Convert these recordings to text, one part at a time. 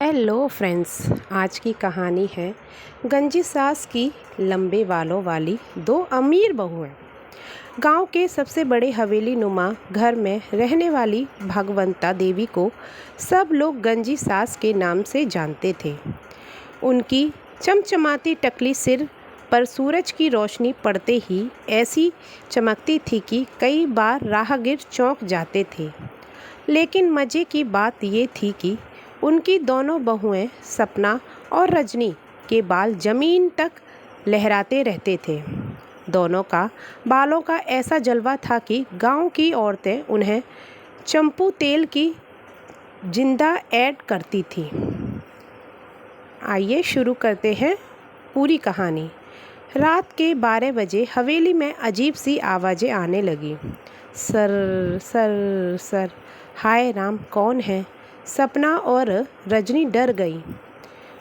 Hello friends, आज की कहानी है गंजी सास की लंबे बालों वाली दो अमीर बहुएं। गांव के सबसे बड़े हवेली नुमा घर में रहने वाली भगवंता देवी को सब लोग गंजी सास के नाम से जानते थे। उनकी चमचमाती टकली सिर पर सूरज की रोशनी पड़ते ही ऐसी चमकती थी कि कई बार राहगीर चौंक जाते थे। लेकिन मज़े की बात ये थी कि उनकी दोनों बहुएं सपना और रजनी के बाल जमीन तक लहराते रहते थे। दोनों का बालों का ऐसा जलवा था कि गांव की औरतें उन्हें चंपू तेल की जिंदा ऐड करती थी। आइए शुरू करते हैं पूरी कहानी। रात के 12 बजे हवेली में अजीब सी आवाज़ें आने लगी। Sir sir sir. हाय राम, कौन है? सपना और रजनी डर गई।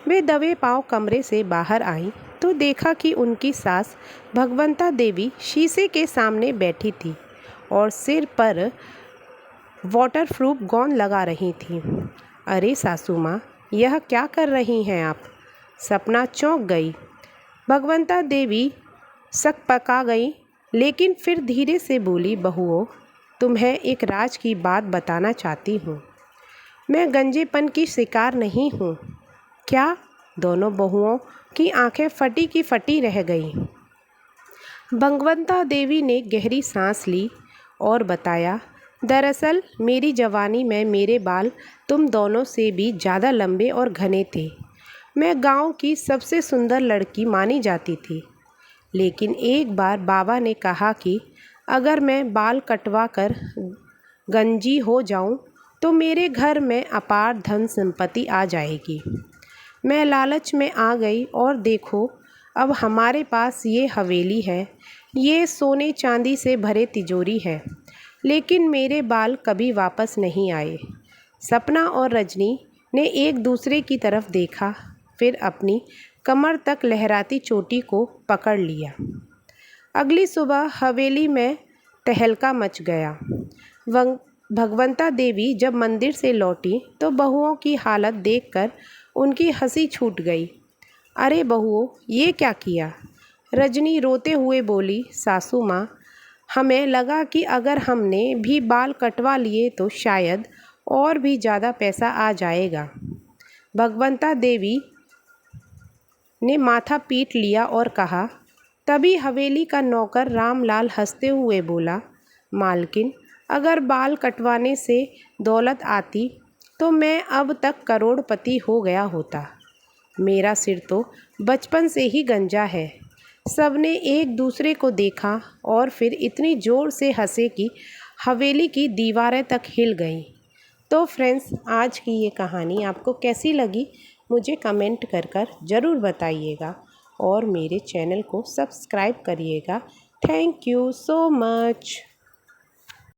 वे दबे पांव कमरे से बाहर आईं तो देखा कि उनकी सास भगवंता देवी शीशे के सामने बैठी थी और सिर पर वाटरप्रूफ गोंद लगा रही थी। अरे सासू माँ, यह क्या कर रही हैं आप? सपना चौंक गई। भगवंता देवी सकपका गई, लेकिन फिर धीरे से बोली, बहुओं, तुम्हें एक राज की बात बताना चाहती हूँ। मैं गंजेपन की शिकार नहीं हूँ। क्या? दोनों बहुओं की आंखें फटी की फटी रह गईं। भगवंता देवी ने गहरी सांस ली और बताया, दरअसल मेरी जवानी में मेरे बाल तुम दोनों से भी ज़्यादा लंबे और घने थे। मैं गांव की सबसे सुंदर लड़की मानी जाती थी। लेकिन एक बार बाबा ने कहा कि अगर मैं बाल कटवा कर गंजी हो जाऊं तो मेरे घर में अपार धन संपत्ति आ जाएगी। मैं लालच में आ गई और देखो, अब हमारे पास ये हवेली है, ये सोने चांदी से भरे तिजोरी है, लेकिन मेरे बाल कभी वापस नहीं आए। सपना और रजनी ने एक दूसरे की तरफ देखा, फिर अपनी कमर तक लहराती चोटी को पकड़ लिया। अगली सुबह हवेली में तहलका मच गया। भगवंता देवी जब मंदिर से लौटी तो बहुओं की हालत देखकर उनकी हंसी छूट गई। अरे बहुओं, ये क्या किया? रजनी रोते हुए बोली, सासू माँ, हमें लगा कि अगर हमने भी बाल कटवा लिए तो शायद और भी ज़्यादा पैसा आ जाएगा। भगवंता देवी ने माथा पीट लिया और कहा। तभी हवेली का नौकर रामलाल हंसते हुए बोला, मालकिन, अगर बाल कटवाने से दौलत आती तो मैं अब तक करोड़पति हो गया होता। मेरा सिर तो बचपन से ही गंजा है। सबने एक दूसरे को देखा और फिर इतनी ज़ोर से हंसे कि हवेली की दीवारें तक हिल गईं। तो फ्रेंड्स, आज की ये कहानी आपको कैसी लगी मुझे कमेंट कर ज़रूर बताइएगा और मेरे चैनल को सब्सक्राइब करिएगा। Thank you so much.